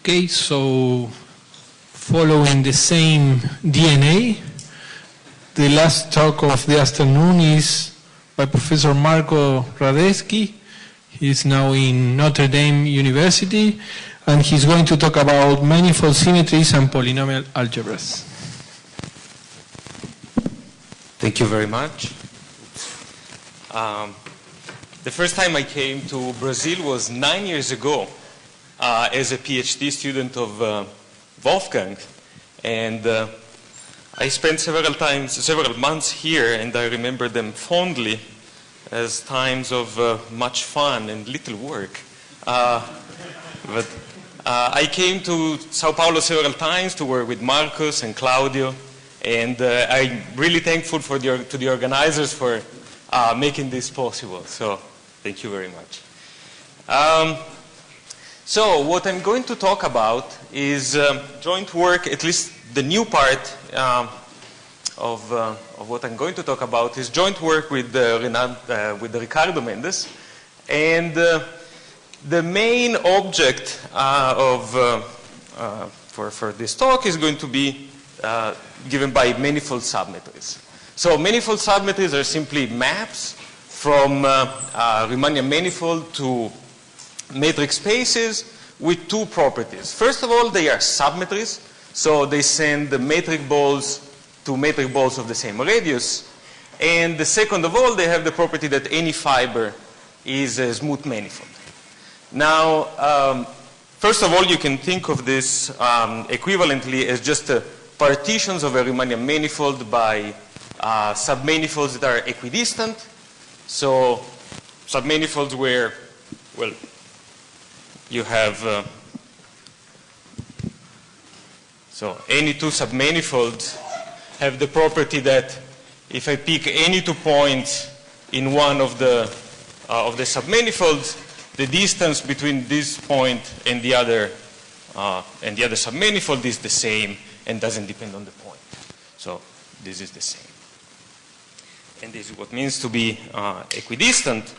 Okay, so following the same DNA, the last talk of the afternoon is by Professor Marco Radeschi. He's now in Notre Dame University, and he's going to talk about manifold symmetries and polynomial algebras. Thank you very much. The first time I came to Brazil was 9 years ago as a PhD student of Wolfgang, and I spent several months here, and I remember them fondly as times of much fun and little work. But I came to São Paulo several times to work with Marcos and Claudio, and I'm really thankful to the organizers for making this possible. So thank you very much. So what I'm going to talk about is joint work, at least the new part of what I'm going to talk about is joint work with Ricardo Mendes. And the main object for this talk is going to be given by manifold submetries. So manifold submetries are simply maps from Riemannian manifold to metric spaces with two properties. First of all, they are submetries, so they send the metric balls to metric balls of the same radius. And the second of all, they have the property that any fiber is a smooth manifold. Now, first of all, you can think of this equivalently as just partitions of a Riemannian manifold by submanifolds that are equidistant. So submanifolds where, well, you have, so any two submanifolds have the property that if I pick any 2 points in one of the submanifolds, the distance between this point and the other submanifold is the same and doesn't depend on the point. So this is the same. And this is what means to be equidistant.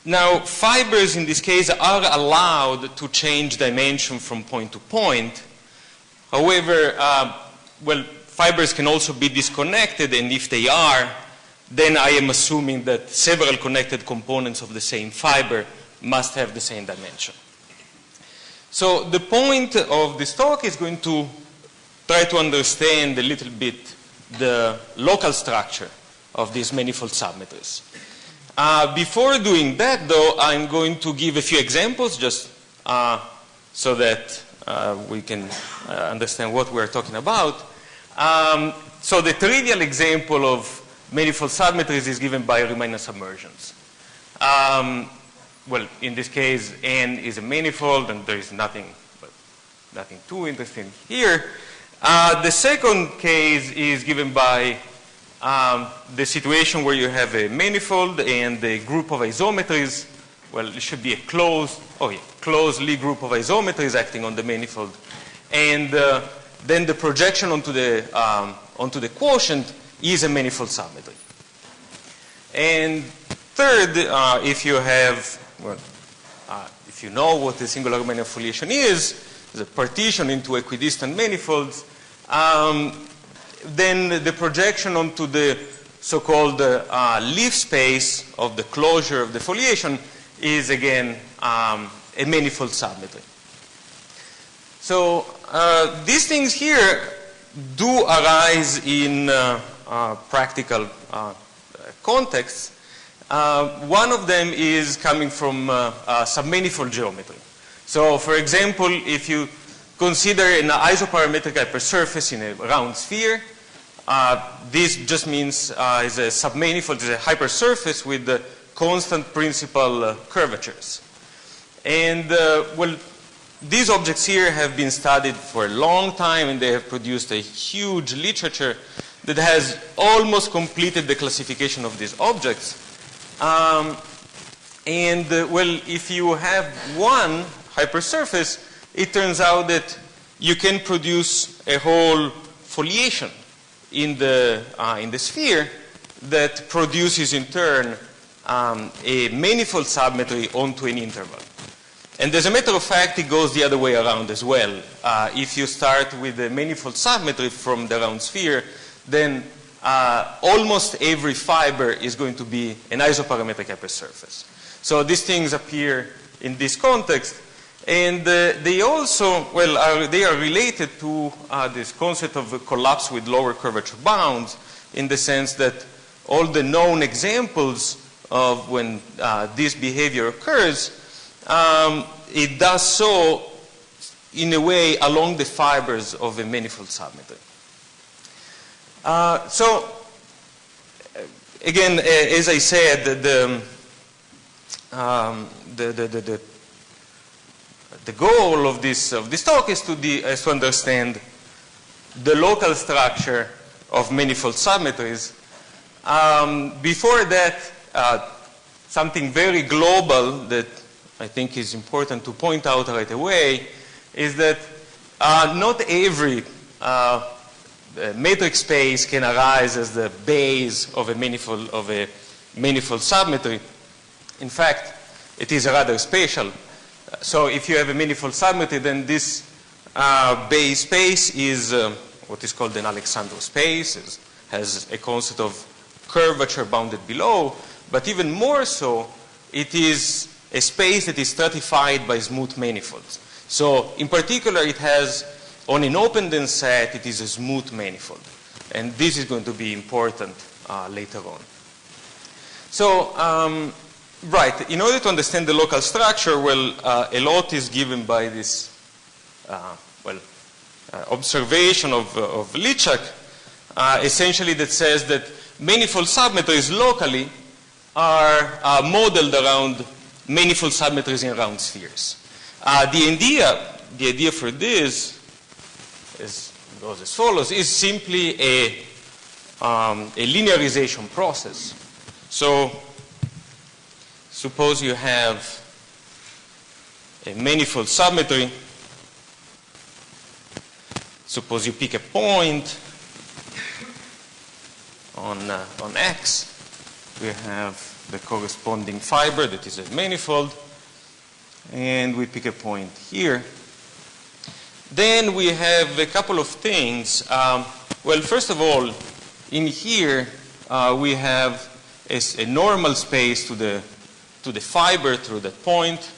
Now, fibers in this case are allowed to change dimension from point to point. However, well, fibers can also be disconnected, and if they are, then I am assuming that several connected components of the same fiber must have the same dimension. So the point of this talk is going to try to understand a little bit the local structure of these manifold submetries. Before doing that, though, I'm going to give a few examples just so that we can understand what we're talking about. So the trivial example of manifold submetries is given by Riemannian submersions. Well, in this case, N is a manifold, and there is nothing too interesting here. The second case is given by the situation where you have a manifold and a group of isometries. Well, it should be a closed Lie group of isometries acting on the manifold. And then the projection onto the quotient is a manifold submetry. And third, if you know what the singular Riemannian foliation is a partition into equidistant manifolds, then the projection onto the so-called leaf space of the closure of the foliation is again a manifold submetry. So these things here do arise in practical contexts. One of them is coming from submanifold geometry. So for example, if you consider an isoparametric hypersurface in a round sphere, this just means is a submanifold, is a hypersurface with the constant principal curvatures. And well, these objects here have been studied for a long time, and they have produced a huge literature that has almost completed the classification of these objects. Well, if you have one hypersurface, it turns out that you can produce a whole foliation in the sphere that produces in turn a manifold submetry onto an interval. And as a matter of fact, it goes the other way around as well. If you start with a manifold submetry from the round sphere, then almost every fiber is going to be an isoparametric hypersurface. So these things appear in this context. And they also, well, they are related to this concept of a collapse with lower curvature bounds, in the sense that all the known examples of when this behavior occurs, it does so in a way along the fibers of a manifold submetry. So again, as I said, the goal of this talk is to understand the local structure of manifold submetries. Before that, something very global that I think is important to point out right away is that not every metric space can arise as the base of a manifold submetry. In fact, it is rather spatial. So if you have a manifold submetry, then this base space is what is called an Alexandrov space. It has a concept of curvature bounded below, but even more so, it is a space that is stratified by smooth manifolds. So in particular, it has, on an open-dense set, it is a smooth manifold. And this is going to be important later on. So, right, in order to understand the local structure, well, a lot is given by this, observation of Lichak, essentially that says that manifold submetries locally are modeled around manifold submetries in round spheres. The idea for this goes as follows: is simply a linearization process. So suppose you have a manifold submetry. Suppose you pick a point on X. We have the corresponding fiber that is a manifold, and we pick a point here. Then we have a couple of things. Well, first of all, in here we have a normal space to the fiber through that point.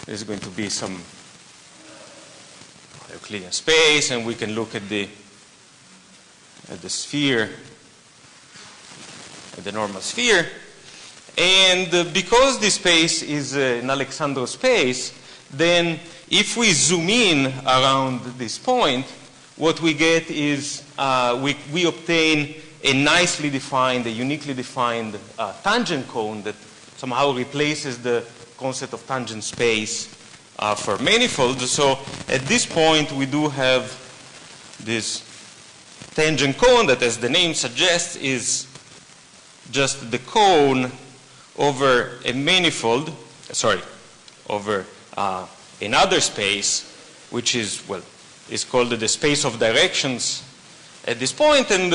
There's going to be some Euclidean space, and we can look at the sphere, at the normal sphere. And because this space is an Alexandrov space, then if we zoom in around this point, what we get is we obtain a nicely defined, a uniquely defined tangent cone that somehow replaces the concept of tangent space for manifolds. So at this point, we do have this tangent cone that, as the name suggests, is just the cone over a manifold, over another space, which is, well, is called the space of directions at this point, and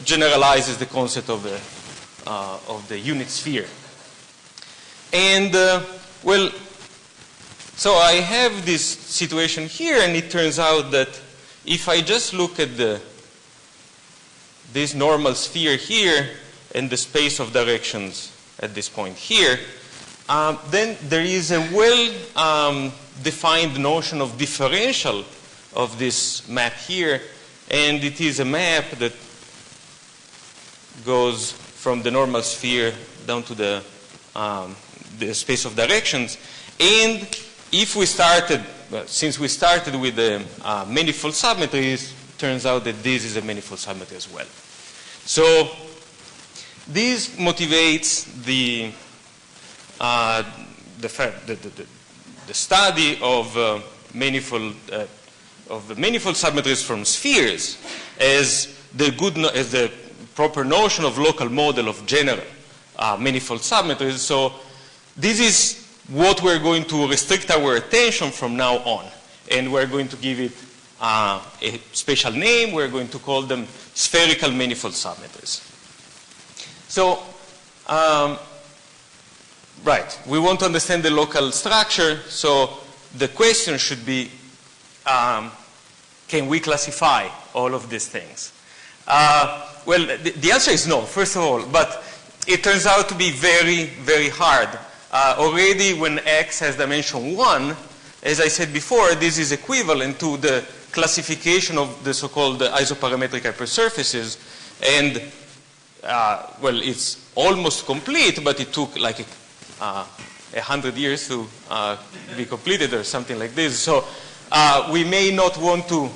generalizes the concept of the unit sphere. And, well, so I have this situation here, and it turns out that if I just look at this normal sphere here and the space of directions at this point here, then there is a well-defined notion of differential of this map here, and it is a map that goes from the normal sphere down to the space of directions. And if we started, well, since we started with the manifold submetries, it turns out that this is a manifold submetry as well. So this motivates the study of manifold submetries from spheres as the proper notion of local model of general manifold submetries. So this is what we're going to restrict our attention from now on, and we're going to give it a special name. We're going to call them spherical manifold submetries. So, right, we want to understand the local structure. So the question should be, can we classify all of these things? Well, the answer is no, first of all, but it turns out to be very, very hard. Already when X has dimension 1, as I said before, this is equivalent to the classification of the so-called isoparametric hypersurfaces. And, well, it's almost complete, but it took like 100 years to be completed or something like this. So we may not want to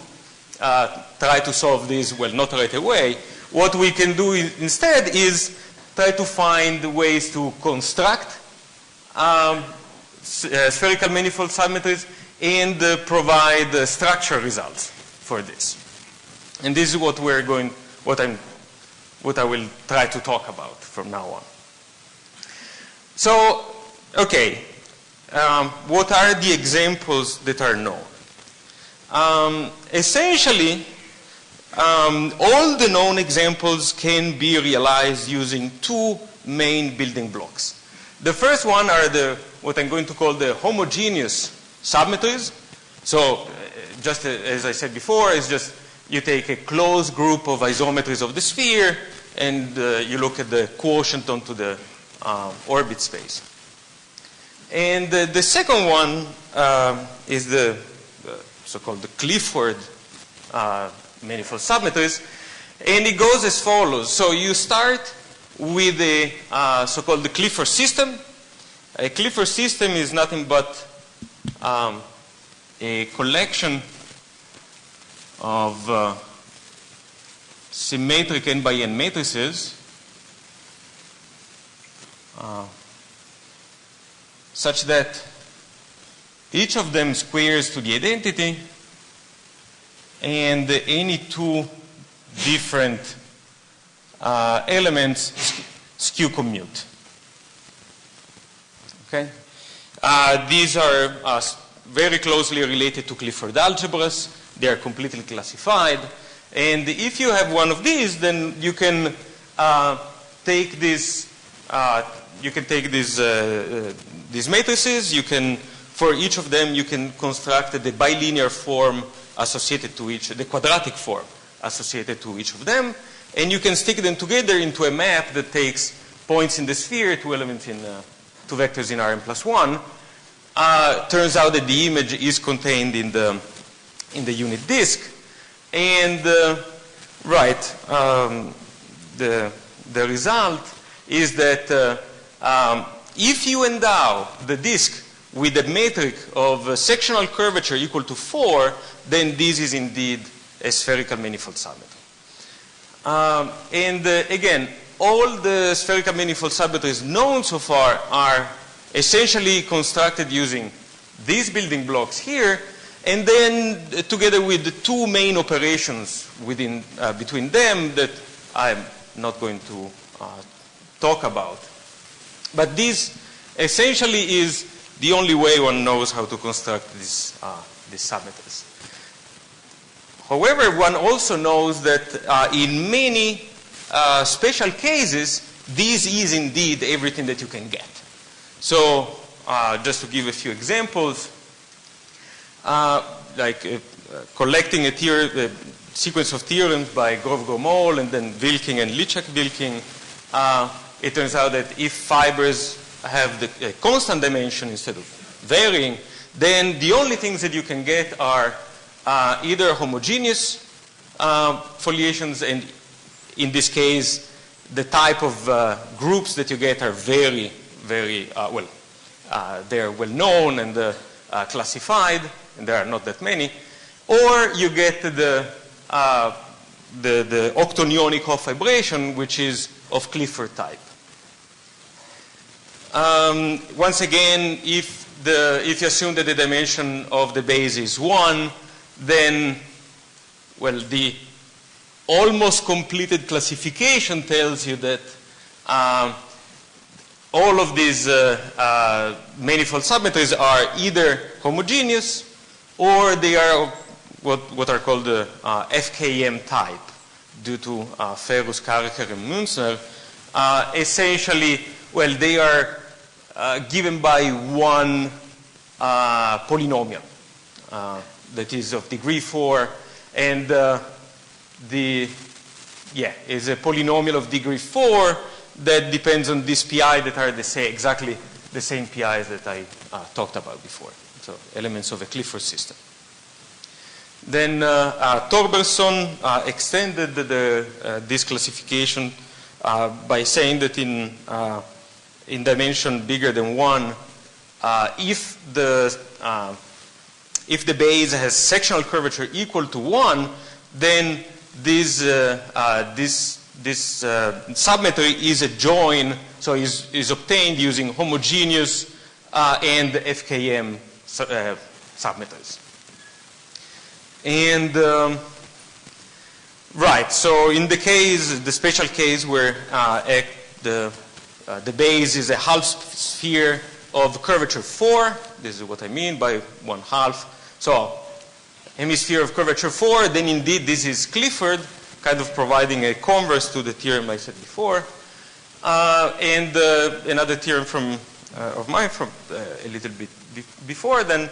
try to solve this, well, not right away. What we can do instead is try to find ways to construct spherical manifold submetries and provide structure results for this. And this is what we're going, what I will try to talk about from now on. So, okay, what are the examples that are known? Essentially, all the known examples can be realized using two main building blocks. The first one are what I'm going to call the homogeneous submetries. So, just as I said before, it's just you take a closed group of isometries of the sphere and you look at the quotient onto the orbit space. And the second one is the so-called the Clifford manifold submetries, and it goes as follows. So you start with a so-called the Clifford system. A Clifford system is nothing but a collection of symmetric n by n matrices such that each of them squares to the identity and any two different elements skew commute. Okay? These are very closely related to Clifford algebras. They are completely classified. And if you have one of these, then you can take these. You can take these matrices. You can, for each of them, you can construct the bilinear form associated to each, the quadratic form associated to each of them, and you can stick them together into a map that takes points in the sphere, two elements in, two vectors in Rn+1. Turns out that the image is contained in the unit disk, and the result is that if you endow the disk with a metric of sectional curvature equal to 4, then this is indeed a spherical manifold submetry. Again, all the spherical manifold submetries known so far are essentially constructed using these building blocks here, and then together with the two main operations between them that I'm not going to talk about. But this essentially is the only way one knows how to construct these submetries. However, one also knows that in many special cases, this is indeed everything that you can get. So, just to give a few examples, collecting a sequence of theorems by Grove-Gromol and then Wilking and Lichak-Wilking, it turns out that if fibers have the constant dimension instead of varying, then the only things that you can get are either homogeneous foliations, and in this case, the type of groups that you get are very, very well. They're well known and classified, and there are not that many. Or you get the octonionic Hopf vibration, which is of Clifford type. Once again, if you assume that the dimension of the base is 1, then, well, the almost completed classification tells you that all of these manifold submetries are either homogeneous or they are what are called the FKM type due to Ferus, Karcher, and Münzner. Essentially, well, they are given by one polynomial that is of degree 4, and is a polynomial of degree 4 that depends on this pi that are exactly the same pi's that I talked about before. So elements of a Clifford system. Then Torberson extended this classification by saying that in dimension bigger than 1, if the base has sectional curvature equal to 1, then this submetry is a join, so is obtained using homogeneous and FKM submetries. And right, so in the special case where the base is a half sphere of curvature 4, this is what I mean by 1/2. So hemisphere of curvature 4, then indeed this is Clifford, kind of providing a converse to the theorem I said before. And another theorem of mine from a little bit before, then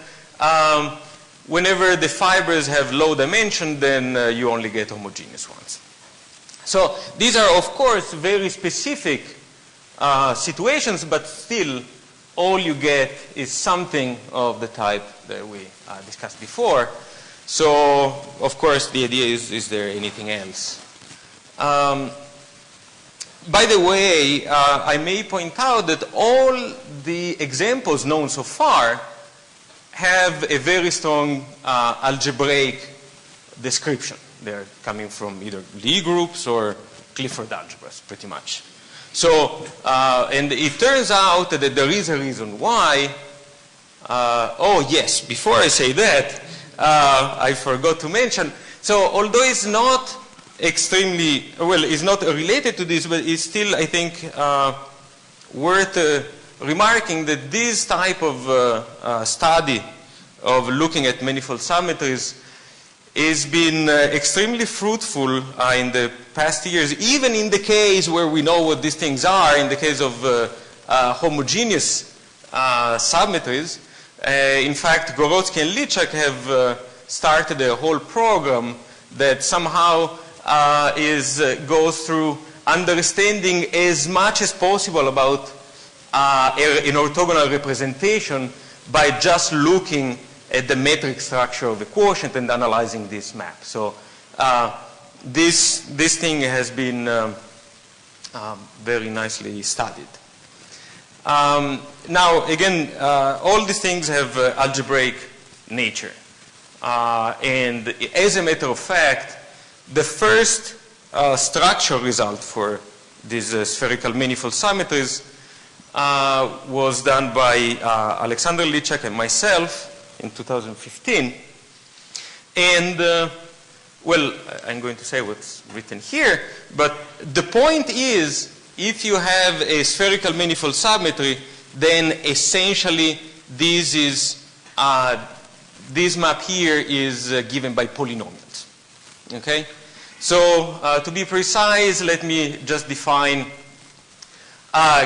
whenever the fibers have low dimension, then you only get homogeneous ones. So these are, of course, very specific situations, but still all you get is something of the type that we discussed before. So, of course, the idea is there anything else? By the way, I may point out that all the examples known so far have a very strong algebraic description. They're coming from either Lie groups or Clifford algebras, pretty much. So, and it turns out that there is a reason why. Oh, yes, before I say that, I forgot to mention. So, although it's not extremely, well, it's not related to this, but it's still, I think, worth remarking that this type of study of looking at manifold symmetries has been extremely fruitful in the past years, even in the case where we know what these things are, in the case of homogeneous symmetries. In fact, Gorodsky and Lichak have started a whole program that somehow goes through understanding as much as possible about an orthogonal representation by just looking at the metric structure of the quotient and analyzing this map. So this thing has been very nicely studied. Now, again, all these things have algebraic nature. And as a matter of fact, the first structure result for these spherical manifold symmetries was done by Alexander Lichak and myself in 2015. And, well, I'm going to say what's written here, but the point is, if you have a spherical manifold symmetry, then essentially this map here is given by polynomials. Okay? So to be precise, let me just define,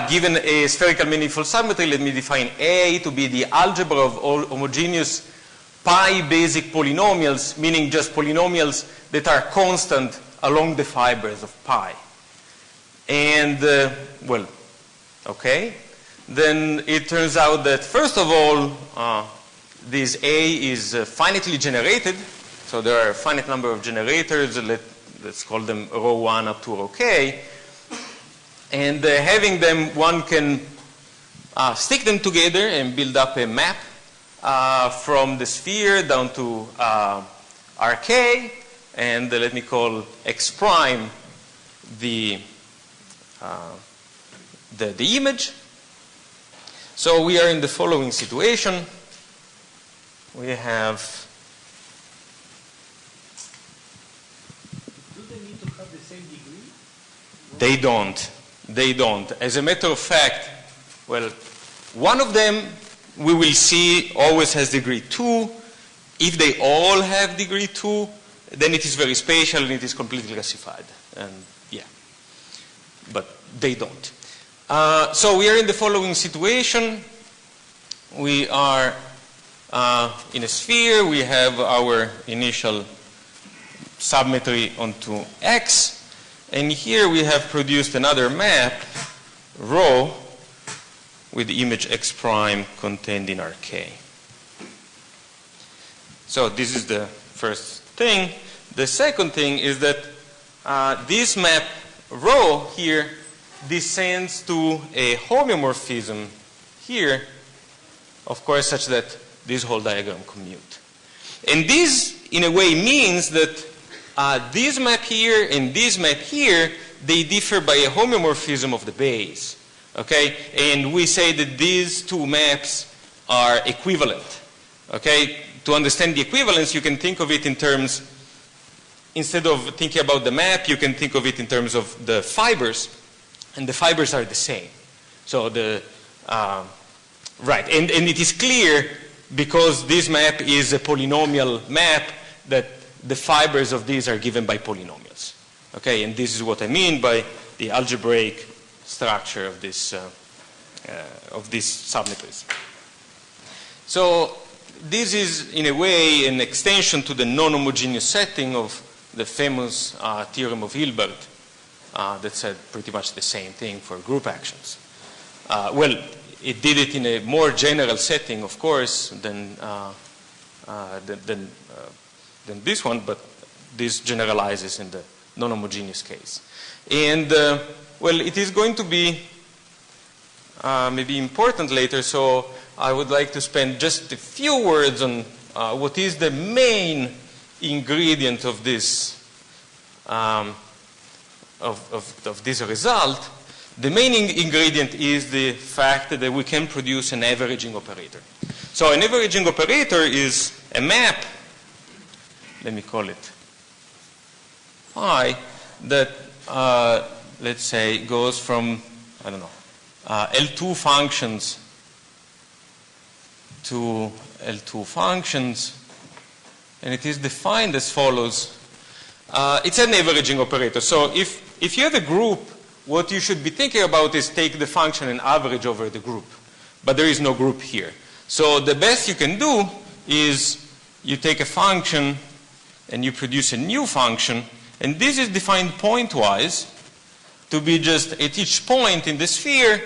given a spherical manifold symmetry, let me define A to be the algebra of all homogeneous pi basic polynomials, meaning just polynomials that are constant along the fibers of pi. And, well, okay. Then it turns out that, first of all, this A is finitely generated. So there are a finite number of generators. Let's call them rho 1 up to rho k. And having them, one can stick them together and build up a map from the sphere down to Rk. And let me call X prime the image. So we are in the following situation. We have. Do they need to have the same degree? They don't. They don't. As a matter of fact, well, one of them we will see always has degree 2. If they all have degree 2, then it is very spatial and it is completely classified. And yeah, but they don't. So we are in the following situation. We are In a sphere, we have our initial submetry onto X. And here we have produced another map, rho, with the image X prime contained in Rk. So this is the first thing. The second thing is that this map rho here descends to a homeomorphism here, of course, such that this whole diagram commute. And this, in a way, means that this map here and this map here, they differ by a homeomorphism of the base. Okay? And we say that these two maps are equivalent. Okay? To understand the equivalence, you can think of it in terms, instead of thinking about the map, you can think of it in terms of the fibers. And the fibers are the same. So the, right. And it is clear, because this map is a polynomial map, that the fibers of these are given by polynomials. Okay, and this is what I mean by the algebraic structure of this submetries. So this is, in a way, an extension to the non-homogeneous setting of the famous theorem of Hilbert that said pretty much the same thing for group actions. Well, it did it in a more general setting, of course, than this one, but this generalizes in the non-homogeneous case. And, well, it is going to be maybe important later, so I would like to spend just a few words on what is the main ingredient of this of this result. The main ingredient is the fact that we can produce an averaging operator. So an averaging operator is a map, let me call it phi, that let's say goes from, I don't know, L2 functions to L2 functions, and it is defined as follows. It's an averaging operator. So if you have a group, what you should be thinking about is take the function and average over the group. But there is no group here. So the best you can do is you take a function and you produce a new function, and this is defined pointwise to be just at each point in the sphere,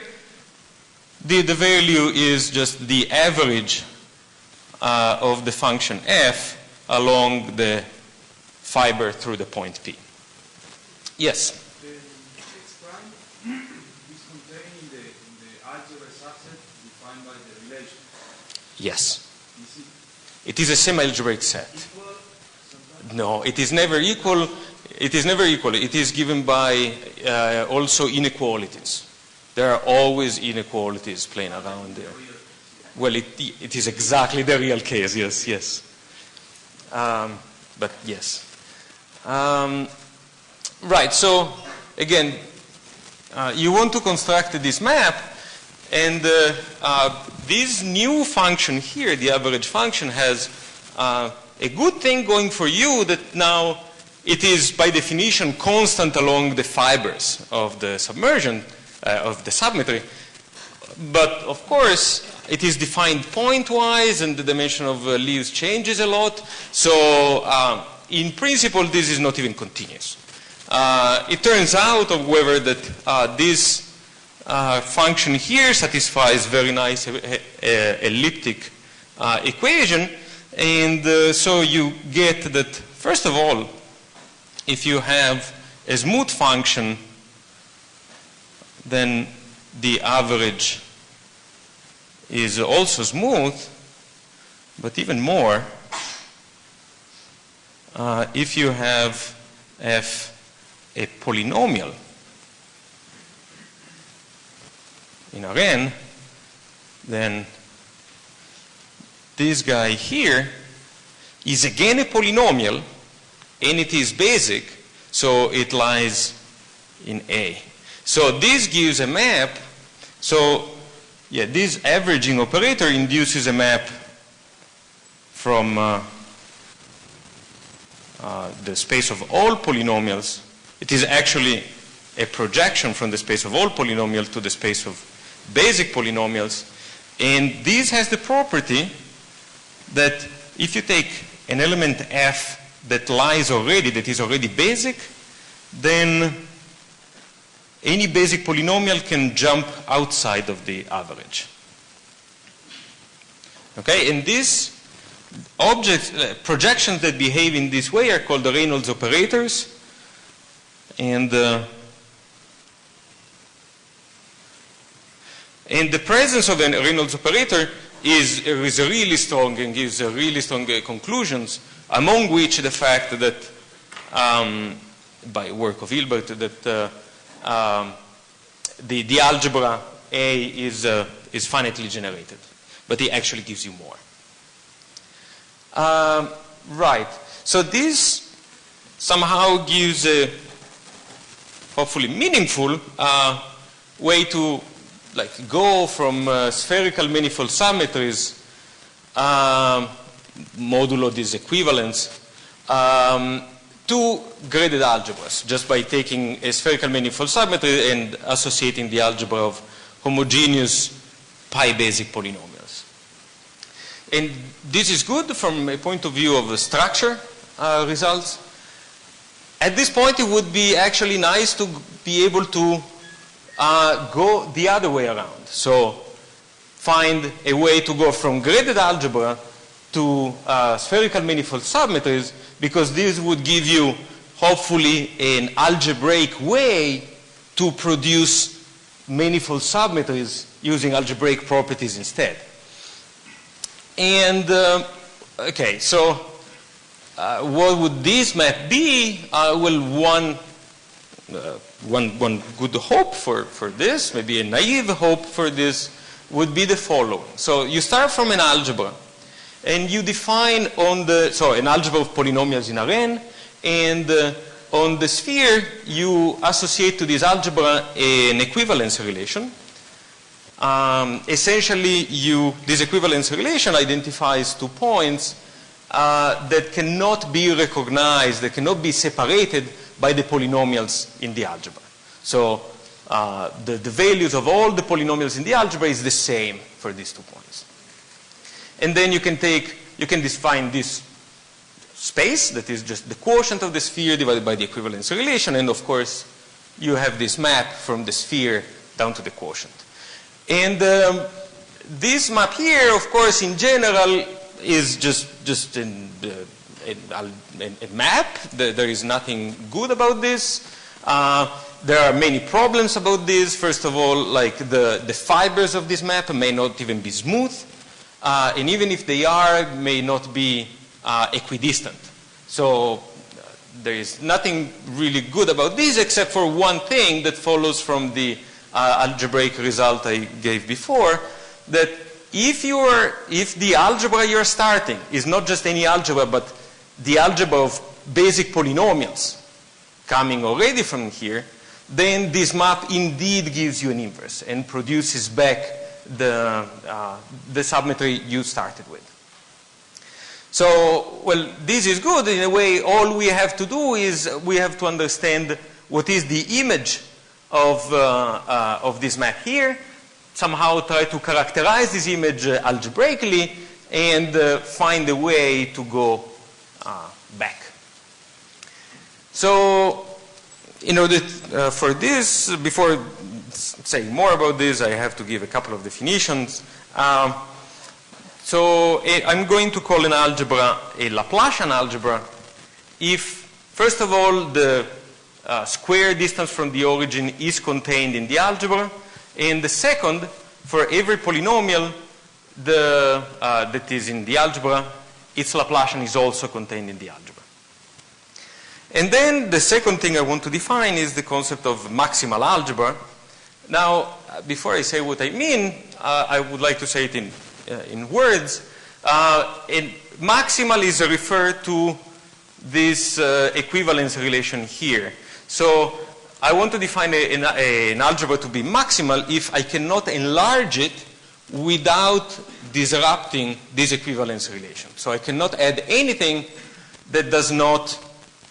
the value is just the average of the function f along the fiber through the point P. Yes? The X prime is contained in the algebra subset defined by the relation. Yes. Is It is a semi-algebraic set. equal sometimes? No, it is never equal. It is never equal. It is given by also inequalities. There are always inequalities playing around there. Well, it is exactly the real case, yes, yes. But yes. Right, so again, you want to construct this map, and this new function here, the average function, has a good thing going for you, that now it is by definition constant along the fibers of the submersion, of the submetry. But of course, it is defined pointwise, and the dimension of leaves changes a lot. So in principle, this is not even continuous. It turns out, however, that this function here satisfies very nice elliptic equation. And so you get that, first of all, if you have a smooth function, then the average is also smooth, but even more, if you have f a polynomial in Rn, then this guy here is again a polynomial, and it is basic, so it lies in A. So this gives a map. So yeah, this averaging operator induces a map from the space of all polynomials. It is actually a projection from the space of all polynomials to the space of basic polynomials. And this has the property that if you take an element f that is already basic, then any basic polynomial can jump outside of the average. Okay, and these projections that behave in this way are called the Reynolds operators, and the presence of a Reynolds operator is really strong and gives really strong conclusions, among which the fact that, by work of Hilbert, that the algebra A is finitely generated, but it actually gives you more. Right. So this somehow gives a hopefully meaningful way to go from spherical manifold symmetries modulo this equivalence to graded algebras, just by taking a spherical manifold symmetry and associating the algebra of homogeneous pi-basic polynomials. And this is good from a point of view of the structure results. At this point, it would be actually nice to be able to go the other way around. So find a way to go from graded algebra to spherical manifold symmetries, because this would give you hopefully an algebraic way to produce manifold symmetries using algebraic properties instead. And okay, so what would this map be? Well, one good hope for this, maybe a naive hope for this, would be the following. So you start from an algebra, and you define an algebra of polynomials in Rn, and on the sphere you associate to this algebra an equivalence relation. Essentially, this equivalence relation identifies 2 points that cannot be recognized, that cannot be separated by the polynomials in the algebra. So the values of all the polynomials in the algebra is the same for these 2 points. And then you can define this space that is just the quotient of the sphere divided by the equivalence relation, and of course you have this map from the sphere down to the quotient. And this map here, of course, in general is just a map. There is nothing good about this. There are many problems about this. First of all, like the fibers of this map may not even be smooth, and even if they are, may not be equidistant. So there is nothing really good about this, except for one thing that follows from the algebraic result I gave before, that if the algebra you're starting is not just any algebra, but the algebra of basic polynomials coming already from here, then this map indeed gives you an inverse and produces back the submetry you started with. So, well, this is good. In a way, all we have to do is we have to understand what is the image of this map here, somehow try to characterize this image algebraically, and find a way to go back. So, in order for this, before saying more about this, I have to give a couple of definitions. So I'm going to call an algebra a Laplacian algebra if, first of all, the square distance from the origin is contained in the algebra, and the second, for every polynomial that is in the algebra, its Laplacian is also contained in the algebra. And then the second thing I want to define is the concept of maximal algebra. Now, before I say what I mean, I would like to say it in words. Maximal is referred to this equivalence relation here. So I want to define an algebra to be maximal if I cannot enlarge it without disrupting this equivalence relation. So I cannot add anything that does not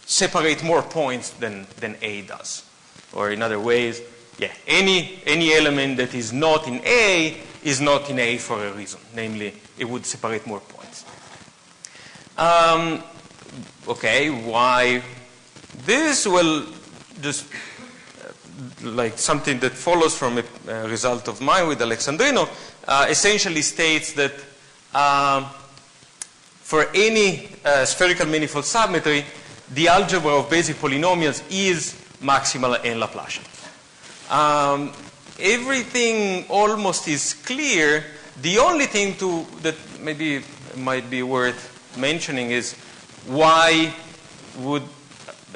separate more points than A does. Or in other ways, yeah, any element that is not in A is not in A for a reason. Namely, it would separate more points. Okay, why this? Well, just like something that follows from a result of mine with Alexandrino, essentially states that for any spherical manifold submetry, the algebra of basic polynomials is maximal and Laplacian. Everything almost is clear. The only thing that maybe might be worth mentioning is why would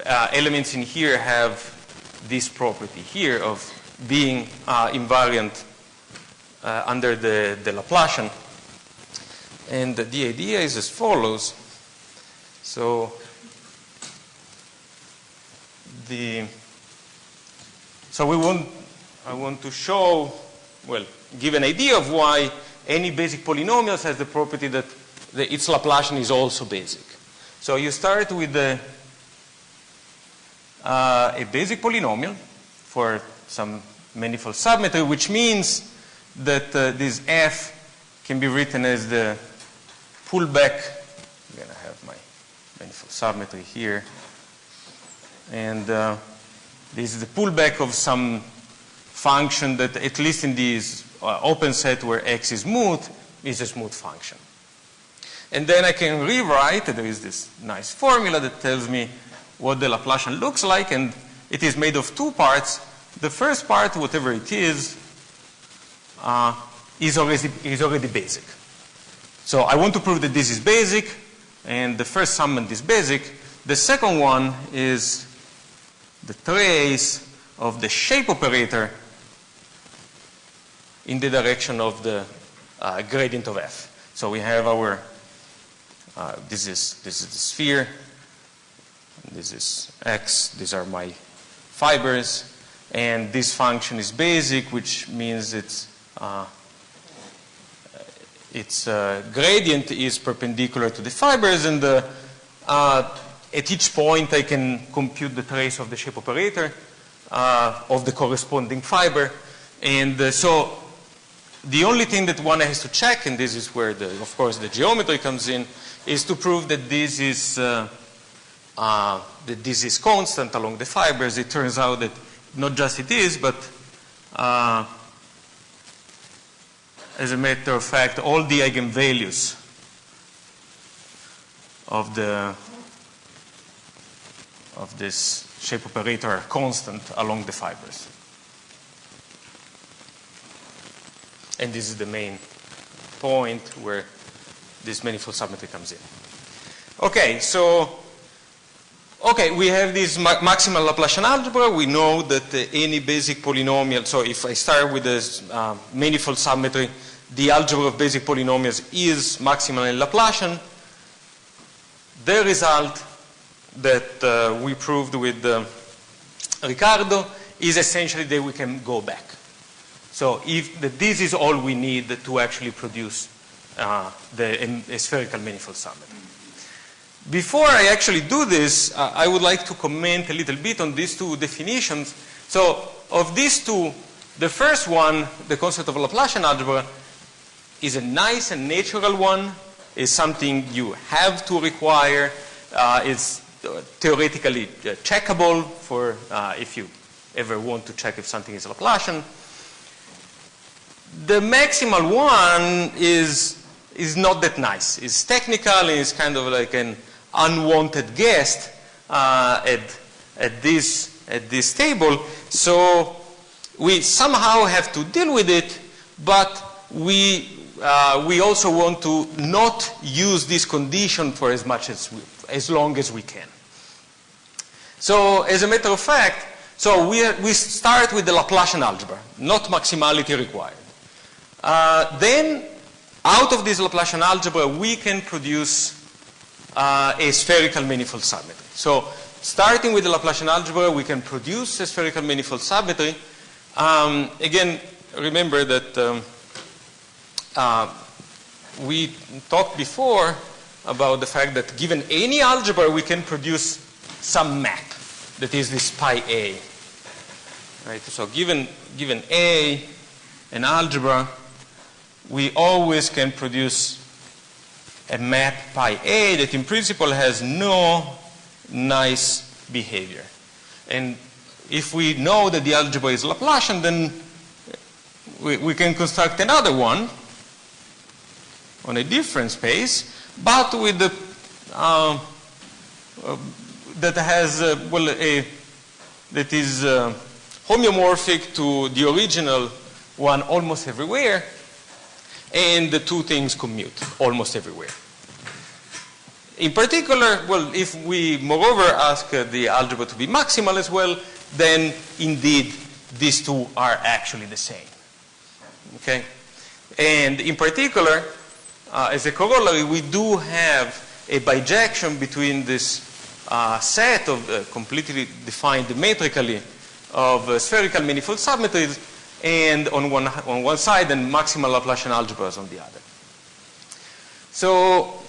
elements in here have this property here of being invariant under the Laplacian. And the idea is as follows. So I want to show, well, give an idea of why any basic polynomials has the property that its Laplacian is also basic. So you start with a basic polynomial for some manifold submetry, which means that this f can be written as the pullback. I'm going to have my manifold submetry here. And this is the pullback of some function that, at least in this open set where x is smooth, is a smooth function. And then I can rewrite, there is this nice formula that tells me what the Laplacian looks like, and it is made of two parts. The first part, whatever it is already basic. So I want to prove that this is basic, and the first summand is basic. The second one is the trace of the shape operator in the direction of the gradient of f. So we have our, this is the sphere, this is x, these are my fibers, and this function is basic, which means its gradient is perpendicular to the fibers, and at each point I can compute the trace of the shape operator of the corresponding fiber. And so the only thing that one has to check, and this is where, of course, the geometry comes in, is to prove that this is constant along the fibers. It turns out that not just it is, but as a matter of fact, all the eigenvalues of this shape operator are constant along the fibers. And this is the main point where this manifold submetry comes in. Okay, so we have this maximal Laplacian algebra. We know that any basic polynomial, so if I start with this manifold submetry, the algebra of basic polynomials is maximal and Laplacian. The result that we proved with Ricardo is essentially that we can go back. So this is all we need to actually produce a spherical manifold submetry. Before I actually do this, I would like to comment a little bit on these two definitions. So of these two, the first one, the concept of Laplacian algebra, is a nice and natural one. It's something you have to require. It's theoretically checkable for if you ever want to check if something is Laplacian. The maximal one is not that nice. It's technical, and it's kind of like an unwanted guest at this table. So we somehow have to deal with it, but we also want to not use this condition for as long as we can. So as a matter of fact, so we start with the Laplacian algebra, not maximality required. Then out of this Laplacian algebra, we can produce a spherical manifold submetry. So starting with the Laplacian algebra, we can produce a spherical manifold submetry. Again, remember that we talked before about the fact that given any algebra, we can produce some map that is this pi A. Right? So given A, an algebra, we always can produce a map pi A that in principle has no nice behavior. And if we know that the algebra is Laplacian, then we can construct another one on a different space, but with the that has that is homeomorphic to the original one almost everywhere, and the two things commute almost everywhere. In particular, well, if we moreover ask the algebra to be maximal as well, then indeed these two are actually the same. Okay? And in particular, as a corollary, we do have a bijection between this set of completely defined metrically of spherical manifold submetries, and on one side, and maximal Laplacian algebras on the other. So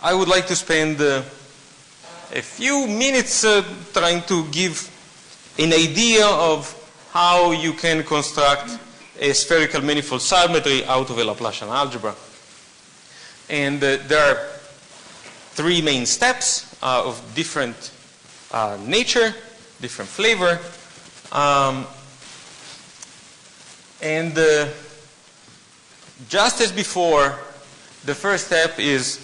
I would like to spend a few minutes trying to give an idea of how you can construct a spherical manifold submetry out of a Laplacian algebra. And there are three main steps of different nature, different flavor. And just as before, the first step is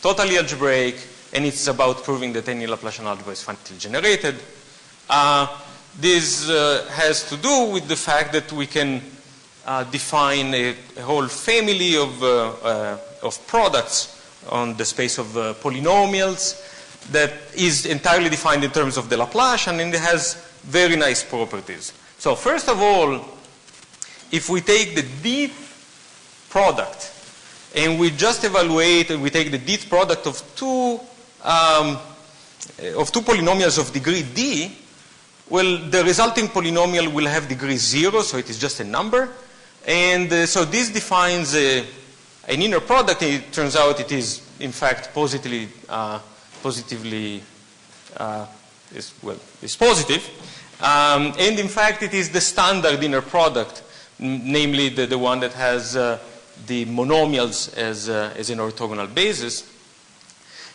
totally algebraic, and it's about proving that any Laplacian algebra is finitely generated. This has to do with the fact that we can define a whole family of products on the space of polynomials that is entirely defined in terms of the Laplacian, and it has very nice properties. So first of all, if we take the dth product and we just evaluate, and we take the dth product of two polynomials of degree d, well, the resulting polynomial will have degree 0, so it is just a number. And so this defines an inner product, and it turns out it is, in fact, positive. And in fact, it is the standard inner product, namely the one that has the monomials as an orthogonal basis.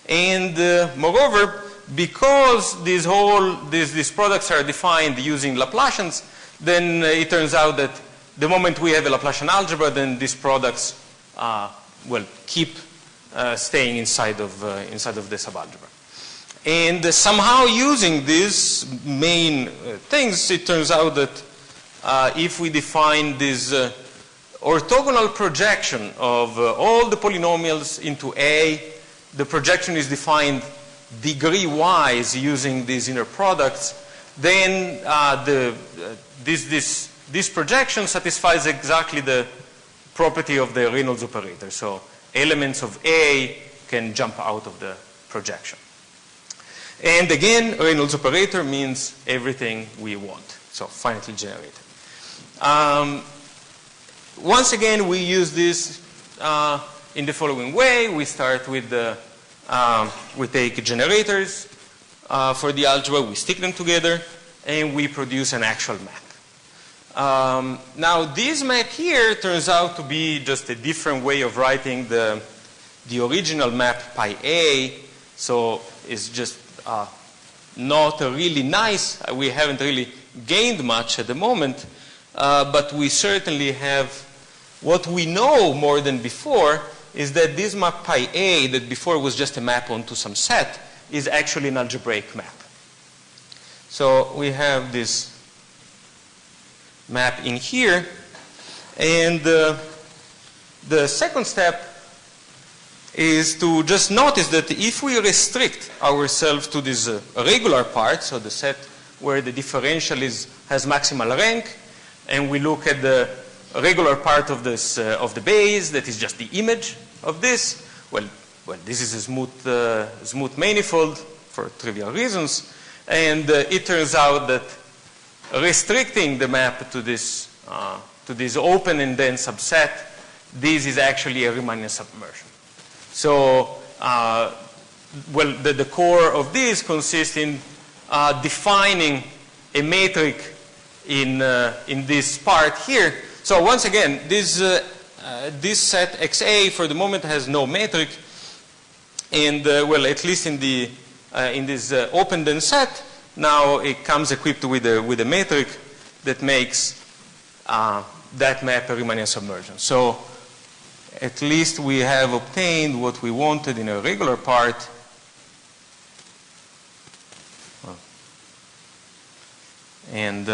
And moreover, because these products are defined using Laplacians, then it turns out that the moment we have a Laplacian algebra, then these products will keep staying inside of the subalgebra. And somehow using these main things, it turns out that if we define this orthogonal projection of all the polynomials into A, the projection is defined degree-wise using these inner products, then this projection satisfies exactly the property of the Reynolds operator. So elements of A can jump out of the projection. And again, Reynolds operator means everything we want, so finitely generated. Once again, we use this in the following way. We start with we take generators for the algebra, we stick them together, and we produce an actual map. Now, this map here turns out to be just a different way of writing the original map pi A, so it's just not really nice. We haven't really gained much at the moment, but we certainly have what we know more than before is that this map pi A, that before was just a map onto some set, is actually an algebraic map. So we have this map in here, and the second step is to just notice that if we restrict ourselves to this regular part, so the set where the differential has maximal rank, and we look at the regular part of this of the base that is just the image of this, well, this is a smooth manifold for trivial reasons, and it turns out that restricting the map to this open and dense subset, this is actually a Riemannian submersion. So, the core of this consists in defining a metric in this part here. So once again, this this set XA for the moment has no metric, and well, at least in the in this open-dense set, now it comes equipped with a metric that makes that map a Riemannian submersion. So at least we have obtained what we wanted in a regular part. And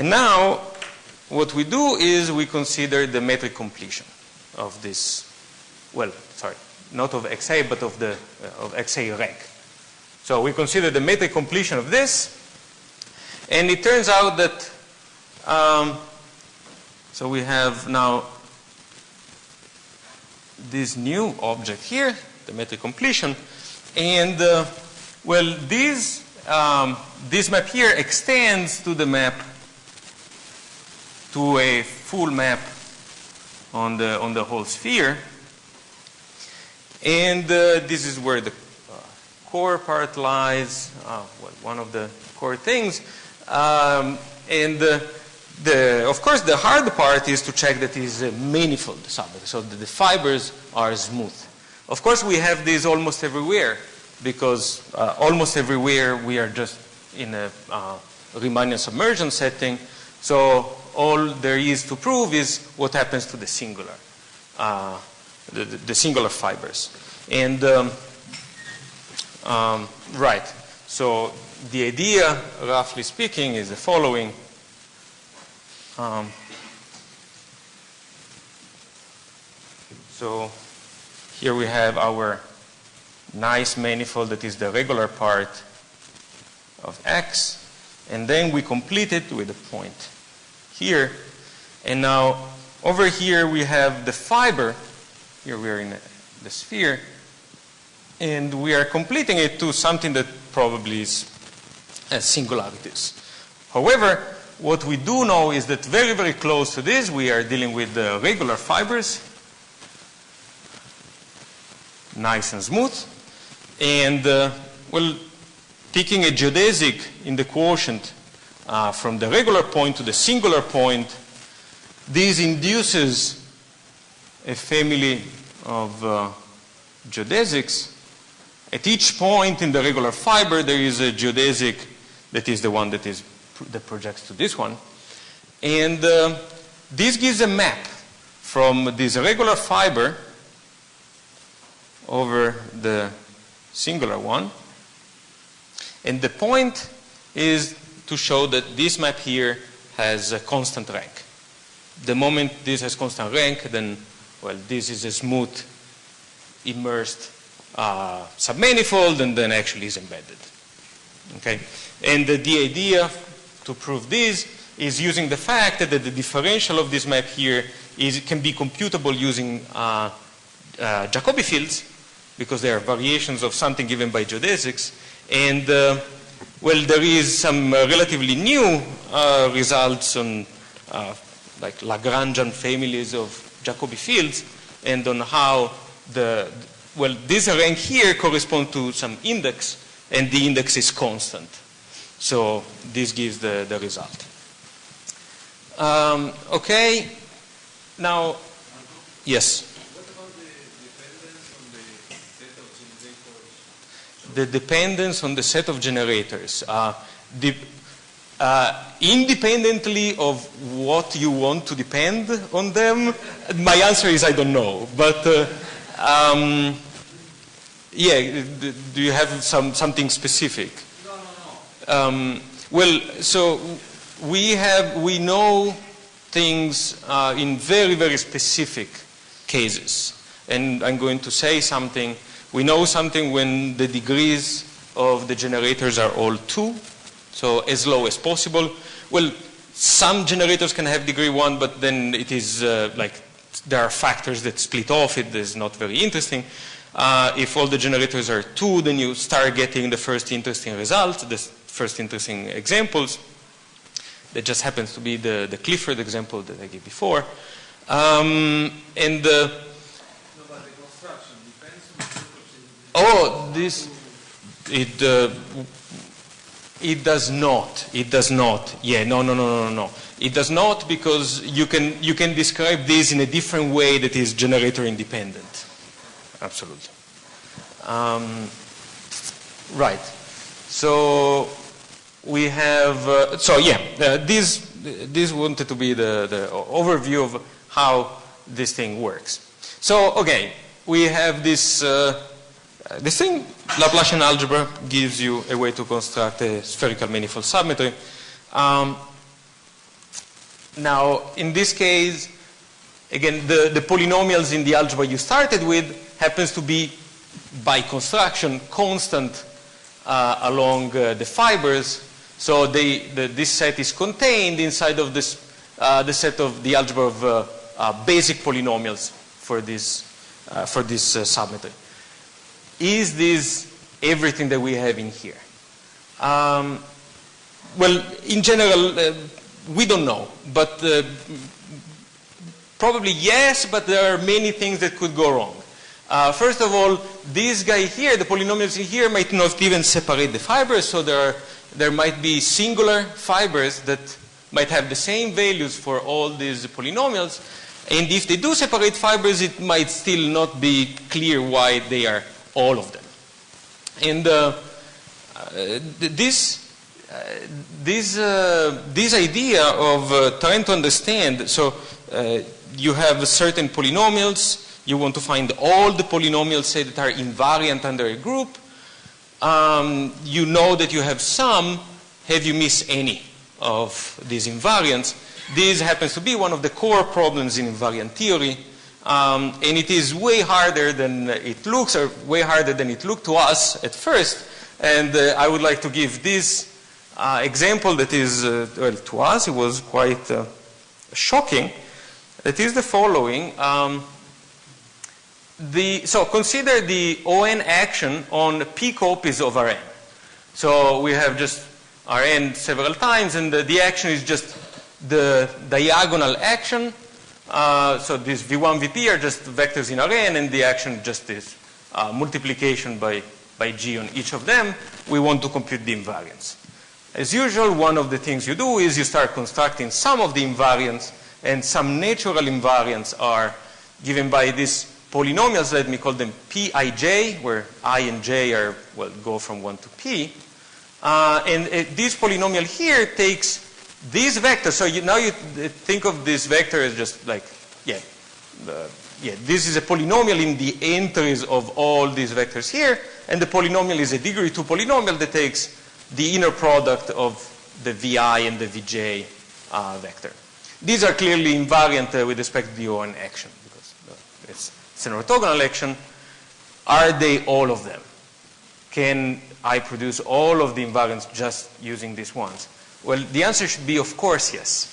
now what we do is we consider the metric completion of this, well, sorry, not of XA, but of the of XA rank. So we consider the metric completion of this, and it turns out that so we have now this new object here, the metric completion, and well, this map here extends to the map, to a full map on the whole sphere, and this is where the core part lies. Well, one of the core things, and of course, the hard part is to check that it is a manifold submatrix, so that the fibers are smooth. Of course, we have these almost everywhere, because almost everywhere we are just in a Riemannian submersion setting. So all there is to prove is what happens to the singular, the singular fibers. And right. So the idea, roughly speaking, is the following. So here we have our nice manifold that is the regular part of X, and then we complete it with a point here. And now over here we have the fiber. Here we are in the sphere, and we are completing it to something that probably is singularities. However, what we do know is that very, very close to this, we are dealing with the regular fibers, nice and smooth. And, well, taking a geodesic in the quotient from the regular point to the singular point, this induces a family of geodesics. At each point in the regular fiber, there is a geodesic that is the one that projects to this one. And this gives a map from this regular fiber over the singular one. And the point is to show that this map here has a constant rank. The moment this has constant rank, then, well, this is a smooth, immersed submanifold, and then actually is embedded. Okay? And the idea to prove this is using the fact that the differential of this map here can be computable using Jacobi fields, because they are variations of something given by geodesics. And, well, there is some relatively new results on like Lagrangian families of Jacobi fields, and on how well, this rank here corresponds to some index, and the index is constant. So this gives the result. Okay. Now, yes? What about the dependence on the set of generators? The dependence on the set of generators. Independently of what you want to depend on them, my answer is I don't know. But yeah, do you have something specific? No. Well, so we know things in very, very specific cases. And I'm going to say something. We know something when the degrees of the generators are all 2, so as low as possible. Well, some generators can have degree 1, but then it is like there are factors that split off. It is not very interesting. If all the generators are 2, then you start getting the first interesting results, the first interesting examples. That just happens to be the Clifford example that I gave before. No, but the construction depends on the oh, this, It does not. It does not. Yeah, no. It does not, because you can describe this in a different way that is generator independent. Absolutely. Right. So we have. This wanted to be the overview of how this thing works. So okay, we have this thing. Laplacian algebra gives you a way to construct a spherical manifold submetry. Now, in this case, again, the polynomials in the algebra you started with happens to be, by construction, constant along the fibers. So this set is contained inside of this, the set of the algebra of basic polynomials for this submetry. Is this everything that we have in here? Well, in general, we don't know, but probably yes, but there are many things that could go wrong. First of all, this guy here, the polynomials in here, might not even separate the fibers, so there might be singular fibers that might have the same values for all these polynomials, and if they do separate fibers, it might still not be clear why they are all of them. And this idea of trying to understand, so you have certain polynomials, you want to find all the polynomials, say, that are invariant under a group. You know that you have some. Have you missed any of these invariants? This happens to be one of the core problems in invariant theory. And it is way harder than it looks, or way harder than it looked to us at first. And I would like to give this example that is, well, to us, it was quite shocking. That is the following. So consider the ON action on P copies of Rn. So we have just Rn several times, and the action is just the diagonal action. So these V1, Vp are just vectors in Rn, and the action just is multiplication by G on each of them. We want to compute the invariance. As usual, one of the things you do is you start constructing some of the invariants, and some natural invariants are given by these polynomials. Let me call them Pij, where I and j are, well, go from 1 to p. And this polynomial here takes this vector. So now you think of this vector as just like, this is a polynomial in the entries of all these vectors here, and the polynomial is a degree 2 polynomial that takes the inner product of the Vi and the Vj vector. These are clearly invariant with respect to the ON action, because it's an orthogonal action. Are they all of them? Can I produce all of the invariants just using these ones? Well, the answer should be, of course, yes.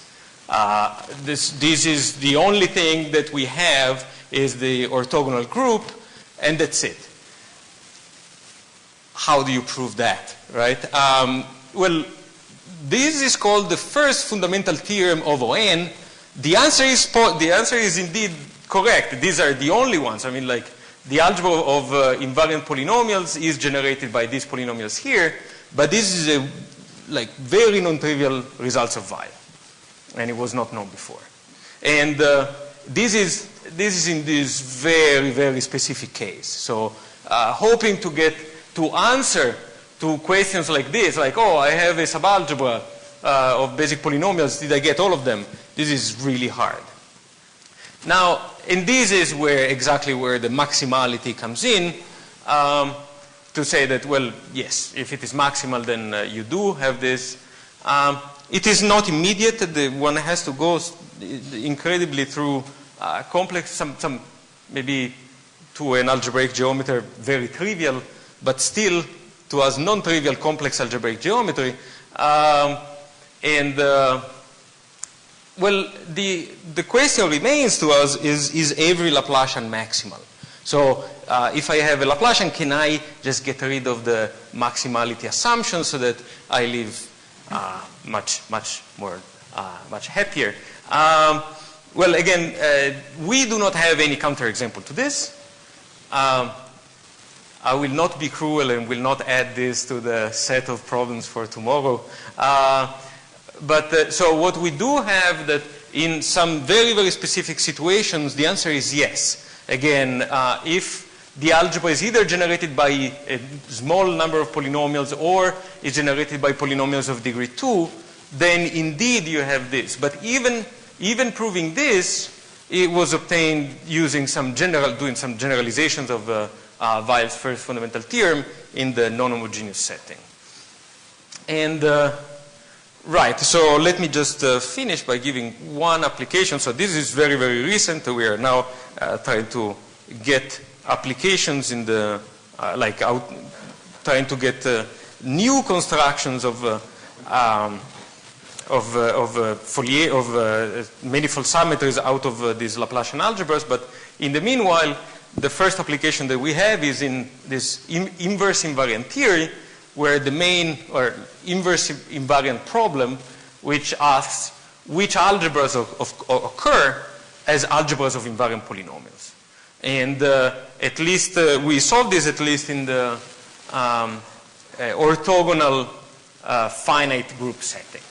This is the only thing that we have is the orthogonal group, and that's it. How do you prove that, right? Well, this is called the first fundamental theorem of ON. The answer is indeed correct. These are the only ones. I mean, like, the algebra of invariant polynomials is generated by these polynomials here, but this is a very non-trivial results of Weil, and it was not known before. And this is in this very, very specific case. So hoping to get to answer to questions like this, like, oh, I have a subalgebra of basic polynomials, did I get all of them? This is really hard. Now, and this is exactly where the maximality comes in, to say that, well, yes, if it is maximal, then you do have this. It is not immediate. One has to go incredibly through complex, some maybe to an algebraic geometer very trivial, but still to us non-trivial complex algebraic geometry. Well, the question remains to us is every Laplacian maximal? So if I have a Laplacian, can I just get rid of the maximality assumption so that I live much happier? Well, again, we do not have any counterexample to this. I will not be cruel and will not add this to the set of problems for tomorrow. So what we do have that in some very, very specific situations, the answer is yes. Again, if the algebra is either generated by a small number of polynomials or is generated by polynomials of degree 2, then indeed you have this. But even proving this, it was obtained using doing some generalizations of Weil's first fundamental theorem in the non-homogeneous setting. And right, so let me just finish by giving one application. So this is very, very recent. We are now trying to get applications in the, trying to get new constructions of manifold submetries out of these Laplacian algebras. But in the meanwhile, the first application that we have is in this inverse invariant theory, where the main or inverse invariant problem, which asks which algebras occur as algebras of invariant polynomials. And at least we solved this at least in the orthogonal finite group setting.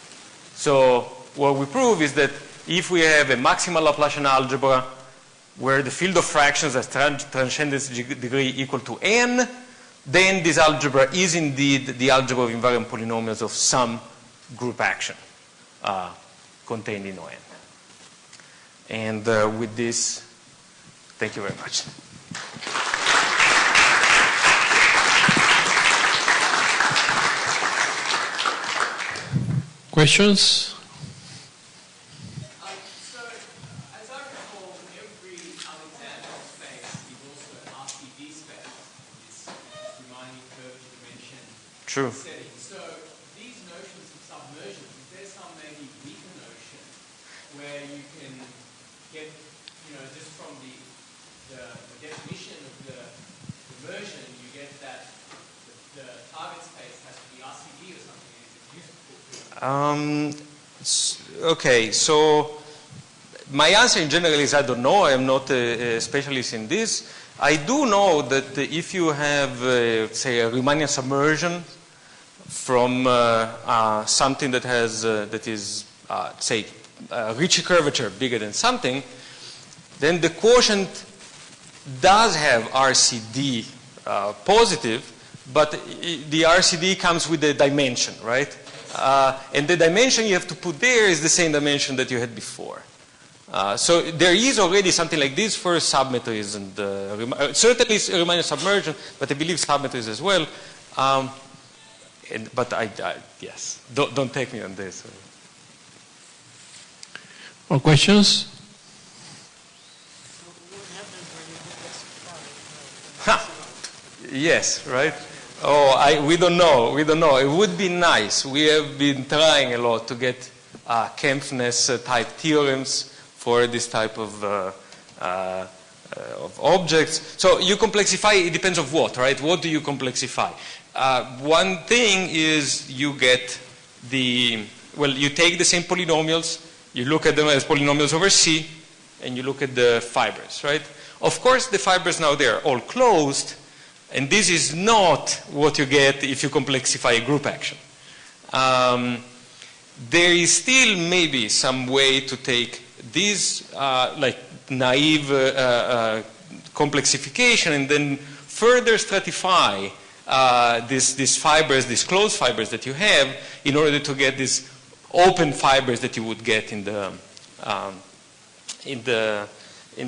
So what we prove is that if we have a maximal Laplacian algebra where the field of fractions has transcendence degree equal to n, then this algebra is indeed the algebra of invariant polynomials of some group action contained in ON. And with this, thank you very much. Questions? So, as I recall, every Alexander space is also an RCD space, this Riemannian curved dimension True. setting. So, these notions of submersion, is there some maybe weaker notion where you can get, just from the definition of the immersion, you get that the target space has to be RCD or something? Is it useful to Okay, so my answer in general is I don't know. I am not a specialist in this. I do know that if you have, say, a Riemannian submersion from something that has that is, say, Ricci curvature bigger than something, then the quotient does have RCD positive, but the RCD comes with a dimension, right? And the dimension you have to put there is the same dimension that you had before. So there is already something like this for submetries, and certainly Riemannian submersion, but I believe submetries as well. But yes, don't take me on this. More questions? Yes, right? Oh, we don't know. We don't know. It would be nice. We have been trying a lot to get Kempfness type theorems for this type of objects. So you complexify, it depends on what, right? What do you complexify? One thing is you get you take the same polynomials, you look at them as polynomials over C, and you look at the fibers, right? Of course, the fibers now, they're all closed, and this is not what you get if you complexify a group action. There is still maybe some way to take this naive complexification and then further stratify these fibers, these closed fibers that you have, in order to get these open fibers that you would get in the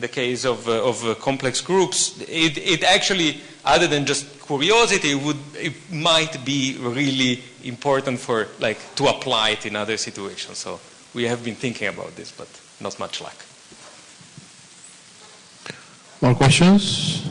case of complex groups. It actually, other than just curiosity, it might be really important for to apply it in other situations. So we have been thinking about this, but not much luck. More questions?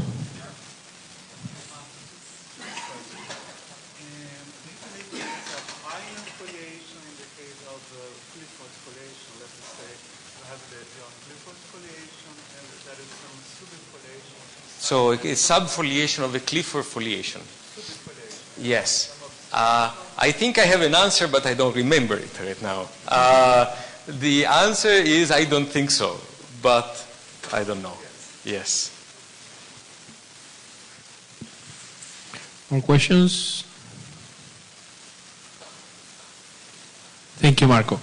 So a subfoliation of a Clifford foliation. Yes. I think I have an answer, but I don't remember it right now. The answer is I don't think so, but I don't know. Yes. More questions? Thank you, Marco.